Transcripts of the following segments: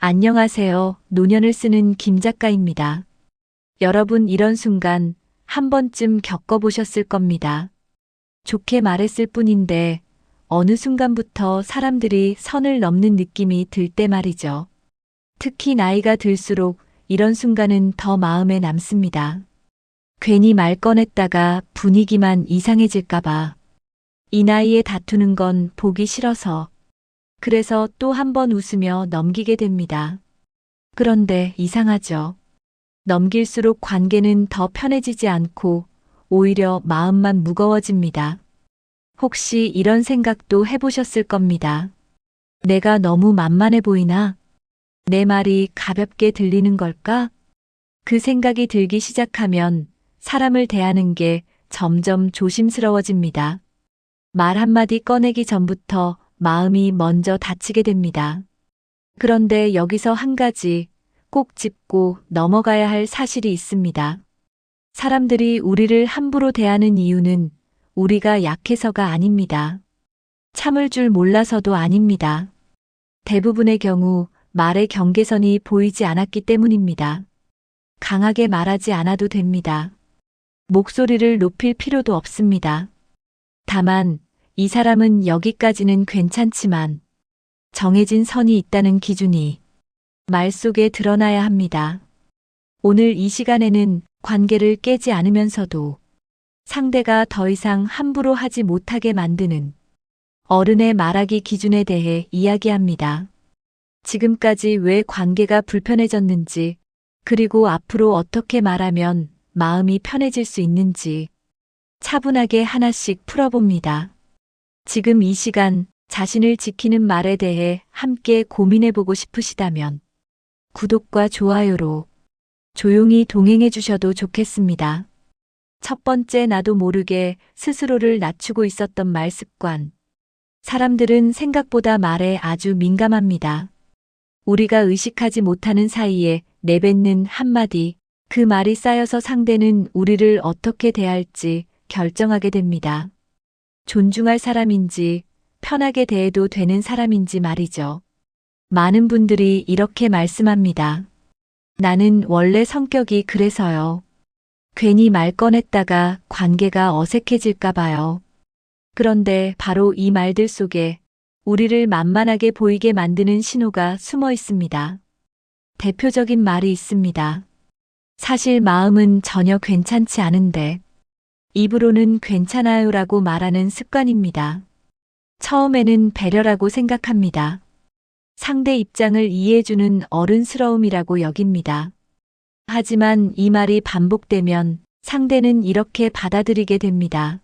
안녕하세요. 노년을 쓰는 김 작가입니다. 여러분, 이런 순간 한 번쯤 겪어보셨을 겁니다. 좋게 말했을 뿐인데 어느 순간부터 사람들이 선을 넘는 느낌이 들 때 말이죠. 특히 나이가 들수록 이런 순간은 더 마음에 남습니다. 괜히 말 꺼냈다가 분위기만 이상해질까봐. 이 나이에 다투는 건 보기 싫어서. 그래서 또 한 번 웃으며 넘기게 됩니다. 그런데 이상하죠. 넘길수록 관계는 더 편해지지 않고 오히려 마음만 무거워집니다. 혹시 이런 생각도 해보셨을 겁니다. 내가 너무 만만해 보이나? 내 말이 가볍게 들리는 걸까? 그 생각이 들기 시작하면 사람을 대하는 게 점점 조심스러워집니다. 말 한마디 꺼내기 전부터 마음이 먼저 다치게 됩니다. 그런데 여기서 한 가지 꼭 짚고 넘어가야 할 사실이 있습니다. 사람들이 우리를 함부로 대하는 이유는 우리가 약해서가 아닙니다. 참을 줄 몰라서도 아닙니다. 대부분의 경우 말의 경계선이 보이지 않았기 때문입니다. 강하게 말하지 않아도 됩니다. 목소리를 높일 필요도 없습니다. 다만 이 사람은 여기까지는 괜찮지만 정해진 선이 있다는 기준이 말 속에 드러나야 합니다. 오늘 이 시간에는 관계를 깨지 않으면서도 상대가 더 이상 함부로 하지 못하게 만드는 어른의 말하기 기준에 대해 이야기합니다. 지금까지 왜 관계가 불편해졌는지, 그리고 앞으로 어떻게 말하면 마음이 편해질 수 있는지 차분하게 하나씩 풀어봅니다. 지금 이 시간 자신을 지키는 말에 대해 함께 고민해보고 싶으시다면 구독과 좋아요로 조용히 동행해 주셔도 좋겠습니다. 첫 번째, 나도 모르게 스스로를 낮추고 있었던 말 습관. 사람들은 생각보다 말에 아주 민감합니다. 우리가 의식하지 못하는 사이에 내뱉는 한마디, 그 말이 쌓여서 상대는 우리를 어떻게 대할지 결정하게 됩니다. 존중할 사람인지 편하게 대해도 되는 사람인지 말이죠. 많은 분들이 이렇게 말씀합니다. 나는 원래 성격이 그래서요. 괜히 말 꺼냈다가 관계가 어색해질까 봐요. 그런데 바로 이 말들 속에 우리를 만만하게 보이게 만드는 신호가 숨어 있습니다. 대표적인 말이 있습니다. 사실 마음은 전혀 괜찮지 않은데 입으로는 괜찮아요라고 말하는 습관입니다. 처음에는 배려라고 생각합니다. 상대 입장을 이해해주는 어른스러움이라고 여깁니다. 하지만 이 말이 반복되면 상대는 이렇게 받아들이게 됩니다.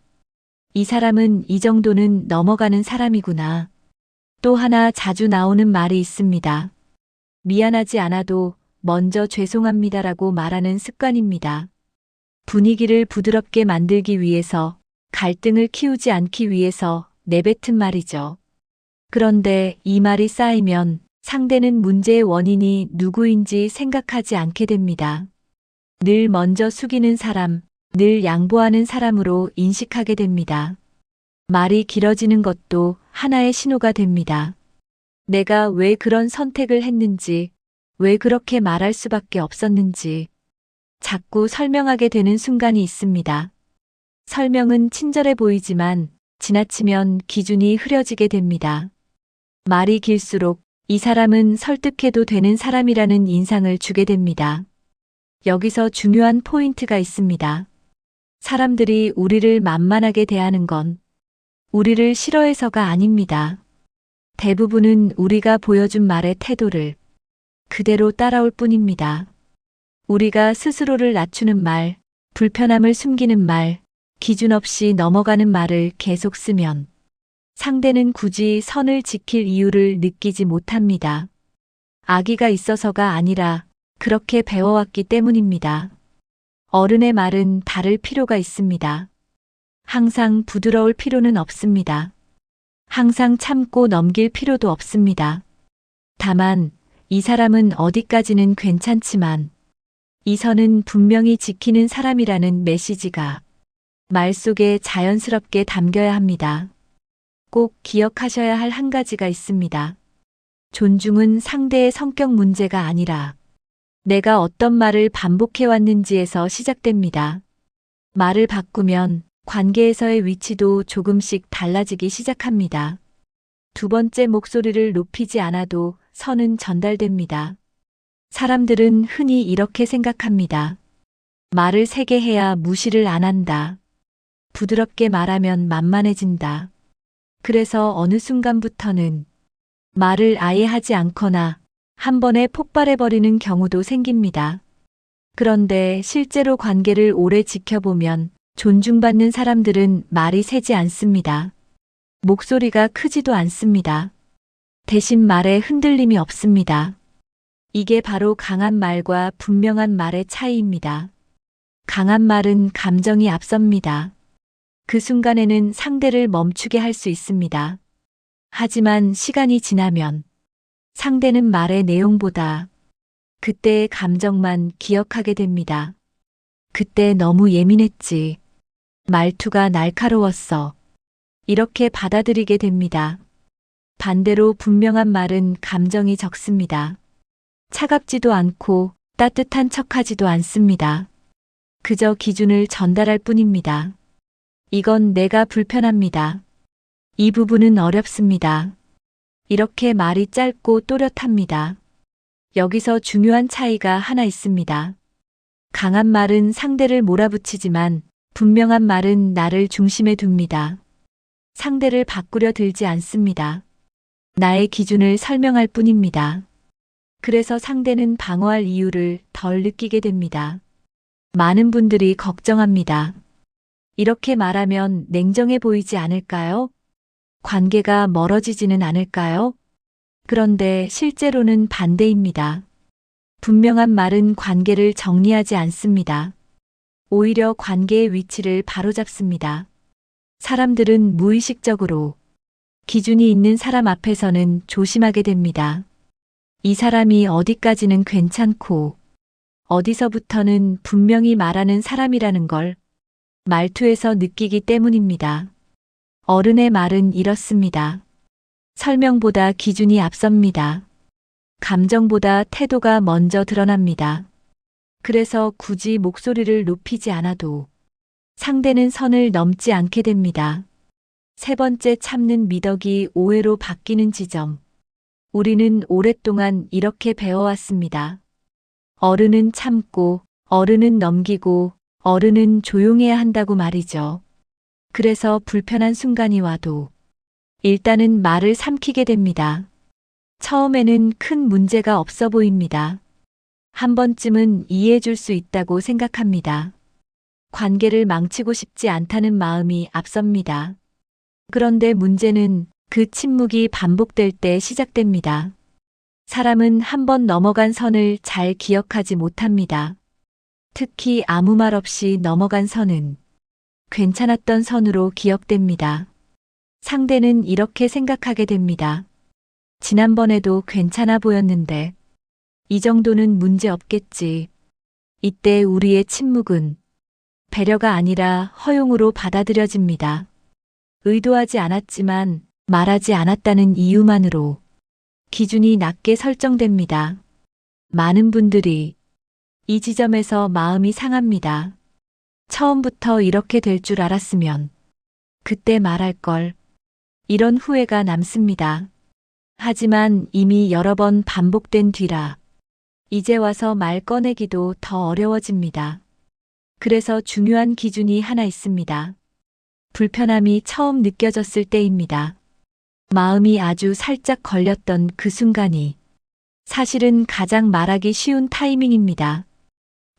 이 사람은 이 정도는 넘어가는 사람이구나. 또 하나 자주 나오는 말이 있습니다. 미안하지 않아도 먼저 죄송합니다라고 말하는 습관입니다. 분위기를 부드럽게 만들기 위해서, 갈등을 키우지 않기 위해서 내뱉은 말이죠. 그런데 이 말이 쌓이면 상대는 문제의 원인이 누구인지 생각하지 않게 됩니다. 늘 먼저 숙이는 사람, 늘 양보하는 사람으로 인식하게 됩니다. 말이 길어지는 것도 하나의 신호가 됩니다. 내가 왜 그런 선택을 했는지, 왜 그렇게 말할 수밖에 없었는지 자꾸 설명하게 되는 순간이 있습니다. 설명은 친절해 보이지만 지나치면 기준이 흐려지게 됩니다. 말이 길수록 이 사람은 설득해도 되는 사람이라는 인상을 주게 됩니다. 여기서 중요한 포인트가 있습니다. 사람들이 우리를 만만하게 대하는 건 우리를 싫어해서가 아닙니다. 대부분은 우리가 보여준 말의 태도를 그대로 따라올 뿐입니다. 우리가 스스로를 낮추는 말, 불편함을 숨기는 말, 기준 없이 넘어가는 말을 계속 쓰면 상대는 굳이 선을 지킬 이유를 느끼지 못합니다. 악의가 있어서가 아니라 그렇게 배워왔기 때문입니다. 어른의 말은 다를 필요가 있습니다. 항상 부드러울 필요는 없습니다. 항상 참고 넘길 필요도 없습니다. 다만 이 사람은 어디까지는 괜찮지만 이 선은 분명히 지키는 사람이라는 메시지가 말 속에 자연스럽게 담겨야 합니다. 꼭 기억하셔야 할 한 가지가 있습니다. 존중은 상대의 성격 문제가 아니라 내가 어떤 말을 반복해왔는지에서 시작됩니다. 말을 바꾸면 관계에서의 위치도 조금씩 달라지기 시작합니다. 두 번째, 목소리를 높이지 않아도 선은 전달됩니다. 사람들은 흔히 이렇게 생각합니다. 말을 세게 해야 무시를 안 한다. 부드럽게 말하면 만만해진다. 그래서 어느 순간부터는 말을 아예 하지 않거나 한 번에 폭발해버리는 경우도 생깁니다. 그런데 실제로 관계를 오래 지켜보면 존중받는 사람들은 말이 세지 않습니다. 목소리가 크지도 않습니다. 대신 말에 흔들림이 없습니다. 이게 바로 강한 말과 분명한 말의 차이입니다. 강한 말은 감정이 앞섭니다. 그 순간에는 상대를 멈추게 할 수 있습니다. 하지만 시간이 지나면 상대는 말의 내용보다 그때의 감정만 기억하게 됩니다. 그때 너무 예민했지. 말투가 날카로웠어. 이렇게 받아들이게 됩니다. 반대로 분명한 말은 감정이 적습니다. 차갑지도 않고 따뜻한 척하지도 않습니다. 그저 기준을 전달할 뿐입니다. 이건 내가 불편합니다. 이 부분은 어렵습니다. 이렇게 말이 짧고 또렷합니다. 여기서 중요한 차이가 하나 있습니다. 강한 말은 상대를 몰아붙이지만 분명한 말은 나를 중심에 둡니다. 상대를 바꾸려 들지 않습니다. 나의 기준을 설명할 뿐입니다. 그래서 상대는 방어할 이유를 덜 느끼게 됩니다. 많은 분들이 걱정합니다. 이렇게 말하면 냉정해 보이지 않을까요? 관계가 멀어지지는 않을까요? 그런데 실제로는 반대입니다. 분명한 말은 관계를 정리하지 않습니다. 오히려 관계의 위치를 바로잡습니다. 사람들은 무의식적으로 기준이 있는 사람 앞에서는 조심하게 됩니다. 이 사람이 어디까지는 괜찮고 어디서부터는 분명히 말하는 사람이라는 걸 말투에서 느끼기 때문입니다. 어른의 말은 이렇습니다. 설명보다 기준이 앞섭니다. 감정보다 태도가 먼저 드러납니다. 그래서 굳이 목소리를 높이지 않아도 상대는 선을 넘지 않게 됩니다. 세 번째, 참는 미덕이 오해로 바뀌는 지점. 우리는 오랫동안 이렇게 배워왔습니다. 어른은 참고, 어른은 넘기고, 어른은 조용해야 한다고 말이죠. 그래서 불편한 순간이 와도 일단은 말을 삼키게 됩니다. 처음에는 큰 문제가 없어 보입니다. 한 번쯤은 이해해 줄 수 있다고 생각합니다. 관계를 망치고 싶지 않다는 마음이 앞섭니다. 그런데 문제는 그 침묵이 반복될 때 시작됩니다. 사람은 한 번 넘어간 선을 잘 기억하지 못합니다. 특히 아무 말 없이 넘어간 선은 괜찮았던 선으로 기억됩니다. 상대는 이렇게 생각하게 됩니다. 지난번에도 괜찮아 보였는데 이 정도는 문제 없겠지. 이때 우리의 침묵은 배려가 아니라 허용으로 받아들여집니다. 의도하지 않았지만 말하지 않았다는 이유만으로 기준이 낮게 설정됩니다. 많은 분들이 이 지점에서 마음이 상합니다. 처음부터 이렇게 될 줄 알았으면 그때 말할 걸. 이런 후회가 남습니다. 하지만 이미 여러 번 반복된 뒤라 이제 와서 말 꺼내기도 더 어려워집니다. 그래서 중요한 기준이 하나 있습니다. 불편함이 처음 느껴졌을 때입니다. 마음이 아주 살짝 걸렸던 그 순간이 사실은 가장 말하기 쉬운 타이밍입니다.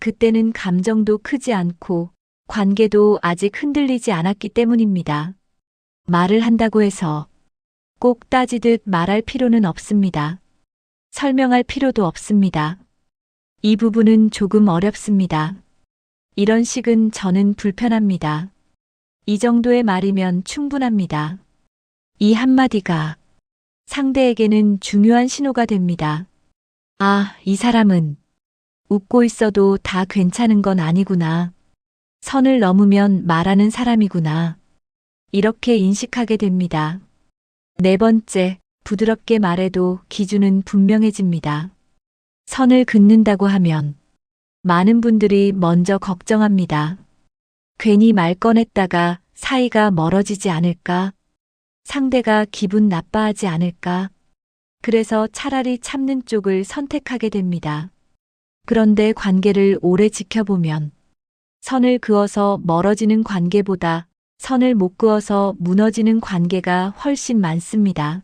그때는 감정도 크지 않고 관계도 아직 흔들리지 않았기 때문입니다. 말을 한다고 해서 꼭 따지듯 말할 필요는 없습니다. 설명할 필요도 없습니다. 이 부분은 조금 어렵습니다. 이런 식은 저는 불편합니다. 이 정도의 말이면 충분합니다. 이 한마디가 상대에게는 중요한 신호가 됩니다. 아, 이 사람은 웃고 있어도 다 괜찮은 건 아니구나. 선을 넘으면 말하는 사람이구나. 이렇게 인식하게 됩니다. 네 번째, 부드럽게 말해도 기준은 분명해집니다. 선을 긋는다고 하면 많은 분들이 먼저 걱정합니다. 괜히 말 꺼냈다가 사이가 멀어지지 않을까? 상대가 기분 나빠하지 않을까? 그래서 차라리 참는 쪽을 선택하게 됩니다. 그런데 관계를 오래 지켜보면 선을 그어서 멀어지는 관계보다 선을 못 그어서 무너지는 관계가 훨씬 많습니다.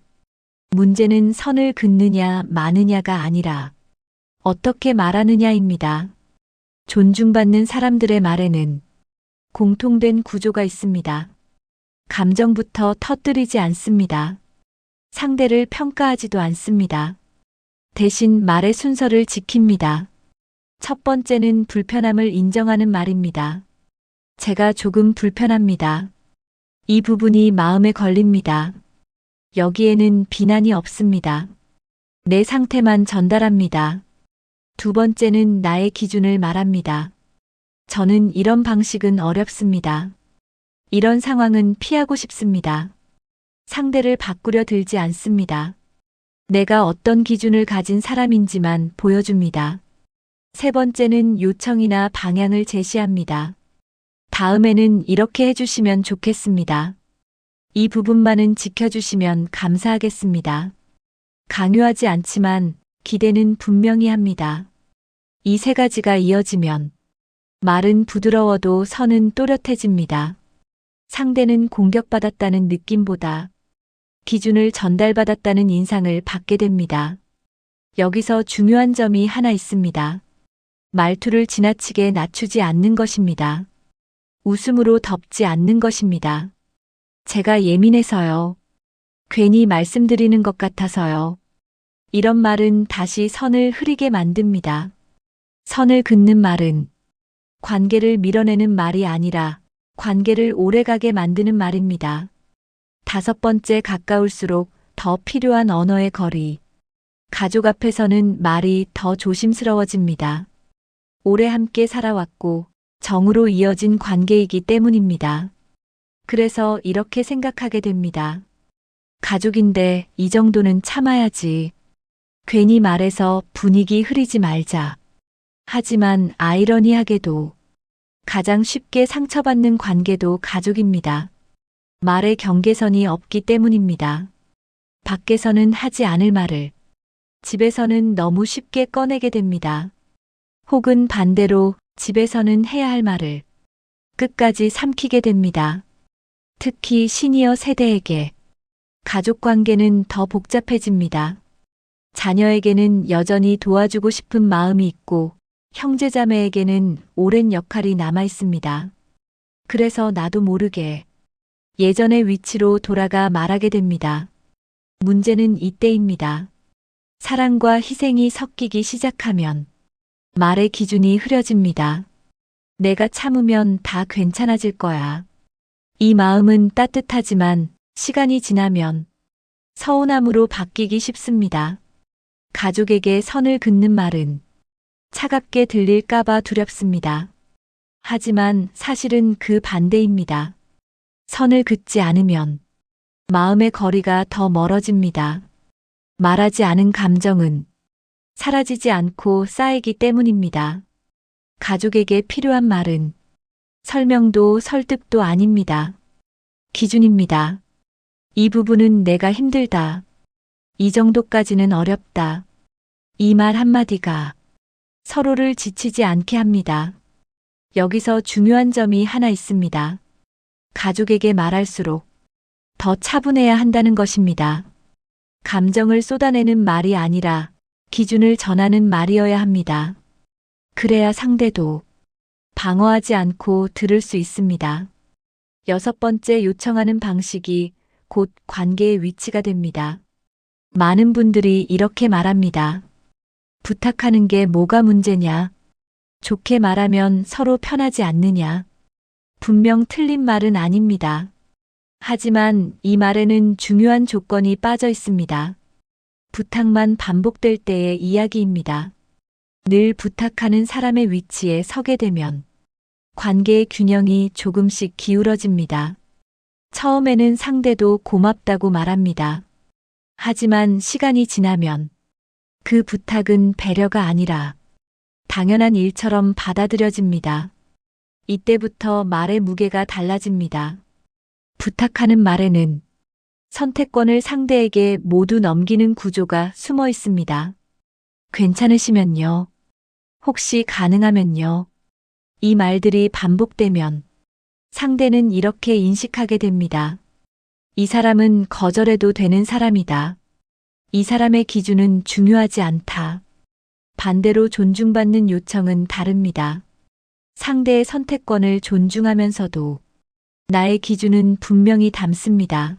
문제는 선을 긋느냐 마느냐가 아니라 어떻게 말하느냐입니다. 존중받는 사람들의 말에는 공통된 구조가 있습니다. 감정부터 터뜨리지 않습니다. 상대를 평가하지도 않습니다. 대신 말의 순서를 지킵니다. 첫 번째는 불편함을 인정하는 말입니다. 제가 조금 불편합니다. 이 부분이 마음에 걸립니다. 여기에는 비난이 없습니다. 내 상태만 전달합니다. 두 번째는 나의 기준을 말합니다. 저는 이런 방식은 어렵습니다. 이런 상황은 피하고 싶습니다. 상대를 바꾸려 들지 않습니다. 내가 어떤 기준을 가진 사람인지만 보여줍니다. 세 번째는 요청이나 방향을 제시합니다. 다음에는 이렇게 해주시면 좋겠습니다. 이 부분만은 지켜주시면 감사하겠습니다. 강요하지 않지만 기대는 분명히 합니다. 이 세 가지가 이어지면 말은 부드러워도 선은 또렷해집니다. 상대는 공격받았다는 느낌보다 기준을 전달받았다는 인상을 받게 됩니다. 여기서 중요한 점이 하나 있습니다. 말투를 지나치게 낮추지 않는 것입니다. 웃음으로 덮지 않는 것입니다. 제가 예민해서요. 괜히 말씀드리는 것 같아서요. 이런 말은 다시 선을 흐리게 만듭니다. 선을 긋는 말은 관계를 밀어내는 말이 아니라 관계를 오래가게 만드는 말입니다. 다섯 번째, 가까울수록 더 필요한 언어의 거리. 가족 앞에서는 말이 더 조심스러워집니다. 오래 함께 살아왔고 정으로 이어진 관계이기 때문입니다. 그래서 이렇게 생각하게 됩니다. 가족인데 이 정도는 참아야지. 괜히 말해서 분위기 흐리지 말자. 하지만 아이러니하게도 가장 쉽게 상처받는 관계도 가족입니다. 말의 경계선이 없기 때문입니다. 밖에서는 하지 않을 말을 집에서는 너무 쉽게 꺼내게 됩니다. 혹은 반대로 집에서는 해야 할 말을 끝까지 삼키게 됩니다. 특히 시니어 세대에게 가족 관계는 더 복잡해집니다. 자녀에게는 여전히 도와주고 싶은 마음이 있고 형제자매에게는 오랜 역할이 남아 있습니다. 그래서 나도 모르게 예전의 위치로 돌아가 말하게 됩니다. 문제는 이때입니다. 사랑과 희생이 섞이기 시작하면 말의 기준이 흐려집니다. 내가 참으면 다 괜찮아질 거야. 이 마음은 따뜻하지만 시간이 지나면 서운함으로 바뀌기 쉽습니다. 가족에게 선을 긋는 말은 차갑게 들릴까봐 두렵습니다. 하지만 사실은 그 반대입니다. 선을 긋지 않으면 마음의 거리가 더 멀어집니다. 말하지 않은 감정은 사라지지 않고 쌓이기 때문입니다. 가족에게 필요한 말은 설명도 설득도 아닙니다. 기준입니다. 이 부분은 내가 힘들다. 이 정도까지는 어렵다. 이 말 한마디가 서로를 지치지 않게 합니다. 여기서 중요한 점이 하나 있습니다. 가족에게 말할수록 더 차분해야 한다는 것입니다. 감정을 쏟아내는 말이 아니라 기준을 전하는 말이어야 합니다. 그래야 상대도 방어하지 않고 들을 수 있습니다. 여섯 번째, 요청하는 방식이 곧 관계의 위치가 됩니다. 많은 분들이 이렇게 말합니다. 부탁하는 게 뭐가 문제냐? 좋게 말하면 서로 편하지 않느냐? 분명 틀린 말은 아닙니다. 하지만 이 말에는 중요한 조건이 빠져 있습니다. 부탁만 반복될 때의 이야기입니다. 늘 부탁하는 사람의 위치에 서게 되면 관계의 균형이 조금씩 기울어집니다. 처음에는 상대도 고맙다고 말합니다. 하지만 시간이 지나면 그 부탁은 배려가 아니라 당연한 일처럼 받아들여집니다. 이때부터 말의 무게가 달라집니다. 부탁하는 말에는 선택권을 상대에게 모두 넘기는 구조가 숨어 있습니다. 괜찮으시면요. 혹시 가능하면요. 이 말들이 반복되면 상대는 이렇게 인식하게 됩니다. 이 사람은 거절해도 되는 사람이다. 이 사람의 기준은 중요하지 않다. 반대로 존중받는 요청은 다릅니다. 상대의 선택권을 존중하면서도 나의 기준은 분명히 담습니다.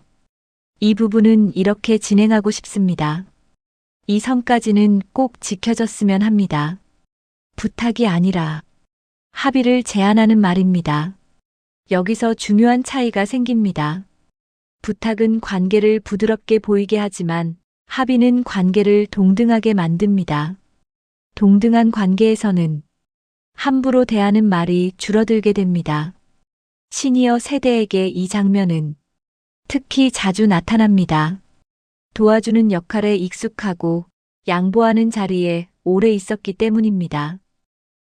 이 부분은 이렇게 진행하고 싶습니다. 이 선까지는 꼭 지켜졌으면 합니다. 부탁이 아니라 합의를 제안하는 말입니다. 여기서 중요한 차이가 생깁니다. 부탁은 관계를 부드럽게 보이게 하지만 합의는 관계를 동등하게 만듭니다. 동등한 관계에서는 함부로 대하는 말이 줄어들게 됩니다. 시니어 세대에게 이 장면은 특히 자주 나타납니다. 도와주는 역할에 익숙하고 양보하는 자리에 오래 있었기 때문입니다.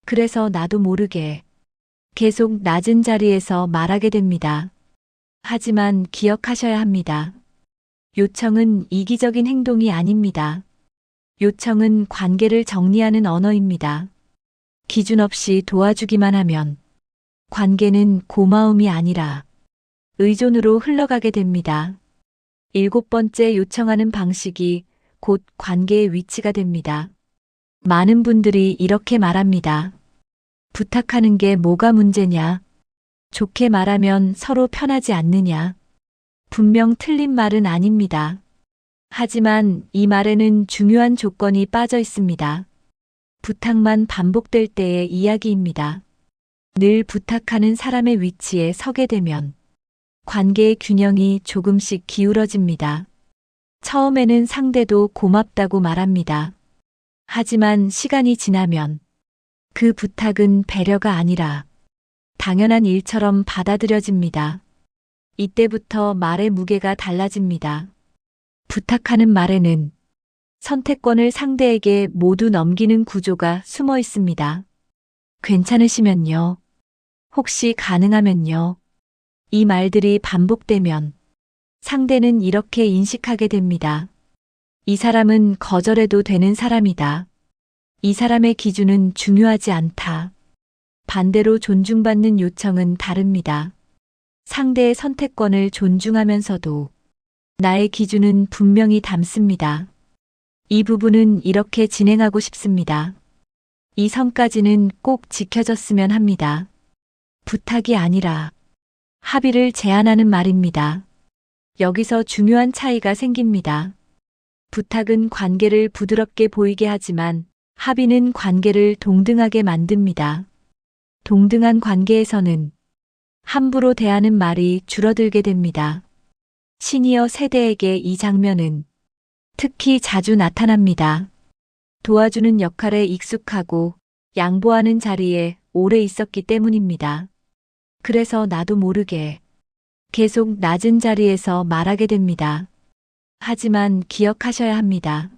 그래서 나도 모르게 계속 낮은 자리에서 말하게 됩니다. 하지만 기억하셔야 합니다. 요청은 이기적인 행동이 아닙니다. 요청은 관계를 정리하는 언어입니다. 기준 없이 도와주기만 하면 관계는 고마움이 아니라 의존으로 흘러가게 됩니다. 7번째, 요청하는 방식이 곧 관계의 위치가 됩니다. 많은 분들이 이렇게 말합니다. 부탁하는 게 뭐가 문제냐? 좋게 말하면 서로 편하지 않느냐? 분명 틀린 말은 아닙니다. 하지만 이 말에는 중요한 조건이 빠져 있습니다. 부탁만 반복될 때의 이야기입니다. 늘 부탁하는 사람의 위치에 서게 되면 관계의 균형이 조금씩 기울어집니다. 처음에는 상대도 고맙다고 말합니다. 하지만 시간이 지나면 그 부탁은 배려가 아니라 당연한 일처럼 받아들여집니다. 이때부터 말의 무게가 달라집니다. 부탁하는 말에는 선택권을 상대에게 모두 넘기는 구조가 숨어 있습니다. 괜찮으시면요. 혹시 가능하면요. 이 말들이 반복되면 상대는 이렇게 인식하게 됩니다. 이 사람은 거절해도 되는 사람이다. 이 사람의 기준은 중요하지 않다. 반대로 존중받는 요청은 다릅니다. 상대의 선택권을 존중하면서도 나의 기준은 분명히 담습니다. 이 부분은 이렇게 진행하고 싶습니다. 이 선까지는 꼭 지켜졌으면 합니다. 부탁이 아니라 합의를 제안하는 말입니다. 여기서 중요한 차이가 생깁니다. 부탁은 관계를 부드럽게 보이게 하지만 합의는 관계를 동등하게 만듭니다. 동등한 관계에서는 함부로 대하는 말이 줄어들게 됩니다. 시니어 세대에게 이 장면은 특히 자주 나타납니다. 도와주는 역할에 익숙하고 양보하는 자리에 오래 있었기 때문입니다. 그래서 나도 모르게 계속 낮은 자리에서 말하게 됩니다. 하지만 기억하셔야 합니다.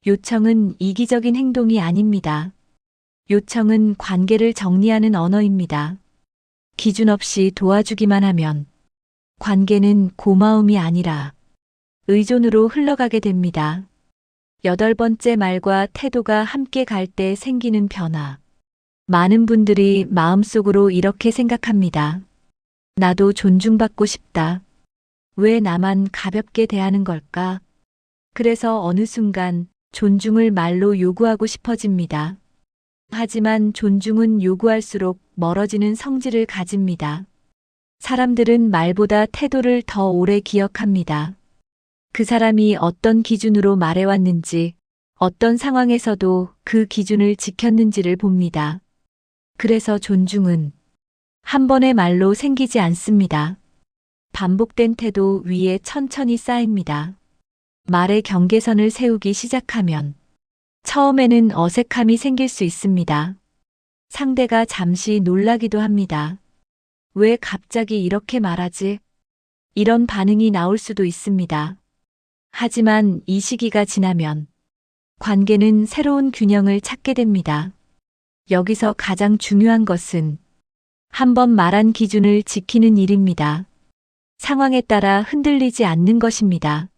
요청은 이기적인 행동이 아닙니다. 요청은 관계를 정리하는 언어입니다. 기준 없이 도와주기만 하면 관계는 고마움이 아니라 의존으로 흘러가게 됩니다. 8번째, 말과 태도가 함께 갈 때 생기는 변화. 많은 분들이 마음속으로 이렇게 생각합니다. 나도 존중받고 싶다. 왜 나만 가볍게 대하는 걸까? 그래서 어느 순간 존중을 말로 요구하고 싶어집니다. 하지만 존중은 요구할수록 멀어지는 성질을 가집니다. 사람들은 말보다 태도를 더 오래 기억합니다. 그 사람이 어떤 기준으로 말해왔는지, 어떤 상황에서도 그 기준을 지켰는지를 봅니다. 그래서 존중은 한 번의 말로 생기지 않습니다. 반복된 태도 위에 천천히 쌓입니다. 말의 경계선을 세우기 시작하면 처음에는 어색함이 생길 수 있습니다. 상대가 잠시 놀라기도 합니다. 왜 갑자기 이렇게 말하지? 이런 반응이 나올 수도 있습니다. 하지만 이 시기가 지나면 관계는 새로운 균형을 찾게 됩니다. 여기서 가장 중요한 것은 한 번 말한 기준을 지키는 일입니다. 상황에 따라 흔들리지 않는 것입니다.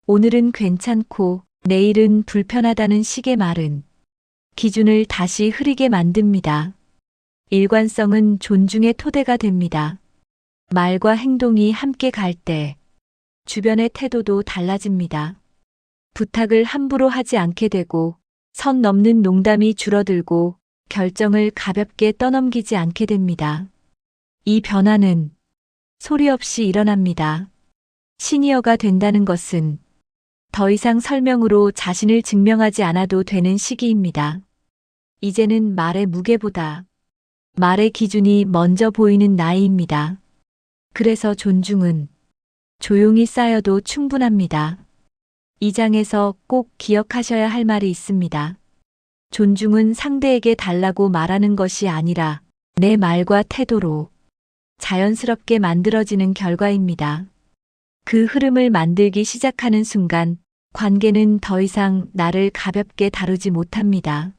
오늘은 괜찮고 내일은 불편하다는 식의 말은 기준을 다시 흐리게 만듭니다. 일관성은 존중의 토대가 됩니다. 말과 행동이 함께 갈 때 주변의 태도도 달라집니다. 부탁을 함부로 하지 않게 되고 선 넘는 농담이 줄어들고 결정을 가볍게 떠넘기지 않게 됩니다. 이 변화는 소리 없이 일어납니다. 시니어가 된다는 것은 더 이상 설명으로 자신을 증명하지 않아도 되는 시기입니다. 이제는 말의 무게보다 말의 기준이 먼저 보이는 나이입니다. 그래서 존중은 조용히 쌓여도 충분합니다. 이 장에서 꼭 기억하셔야 할 말이 있습니다. 존중은 상대에게 달라고 말하는 것이 아니라 내 말과 태도로 자연스럽게 만들어지는 결과입니다. 그 흐름을 만들기 시작하는 순간 관계는 더 이상 나를 가볍게 다루지 못합니다.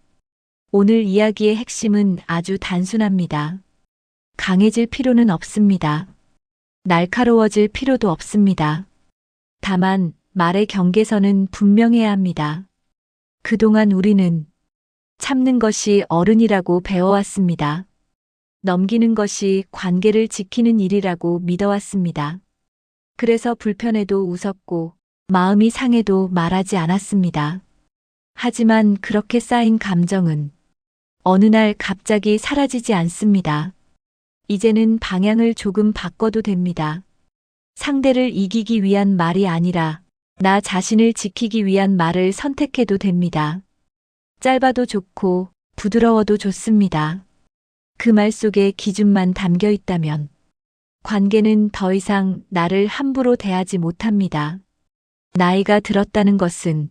오늘 이야기의 핵심은 아주 단순합니다. 강해질 필요는 없습니다. 날카로워질 필요도 없습니다. 다만 말의 경계선은 분명해야 합니다. 그동안 우리는 참는 것이 어른이라고 배워왔습니다. 넘기는 것이 관계를 지키는 일이라고 믿어왔습니다. 그래서 불편해도 웃었고 마음이 상해도 말하지 않았습니다. 하지만 그렇게 쌓인 감정은 어느 날 갑자기 사라지지 않습니다. 이제는 방향을 조금 바꿔도 됩니다. 상대를 이기기 위한 말이 아니라 나 자신을 지키기 위한 말을 선택해도 됩니다. 짧아도 좋고 부드러워도 좋습니다. 그 말 속에 기준만 담겨 있다면 관계는 더 이상 나를 함부로 대하지 못합니다. 나이가 들었다는 것은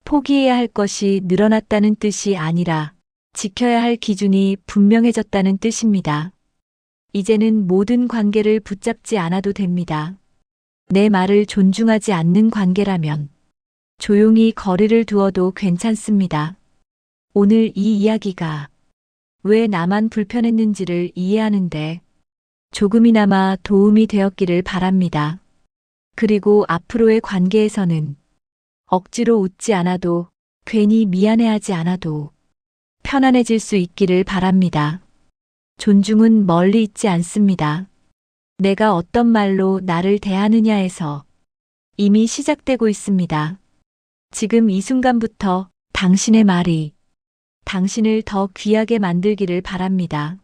포기해야 할 것이 늘어났다는 뜻이 아니라 지켜야 할 기준이 분명해졌다는 뜻입니다. 이제는 모든 관계를 붙잡지 않아도 됩니다. 내 말을 존중하지 않는 관계라면 조용히 거리를 두어도 괜찮습니다. 오늘 이 이야기가 왜 나만 불편했는지를 이해하는데 조금이나마 도움이 되었기를 바랍니다. 그리고 앞으로의 관계에서는 억지로 웃지 않아도 괜히 미안해하지 않아도 편안해질 수 있기를 바랍니다. 존중은 멀리 있지 않습니다. 내가 어떤 말로 나를 대하느냐에서 이미 시작되고 있습니다. 지금 이 순간부터 당신의 말이 당신을 더 귀하게 만들기를 바랍니다.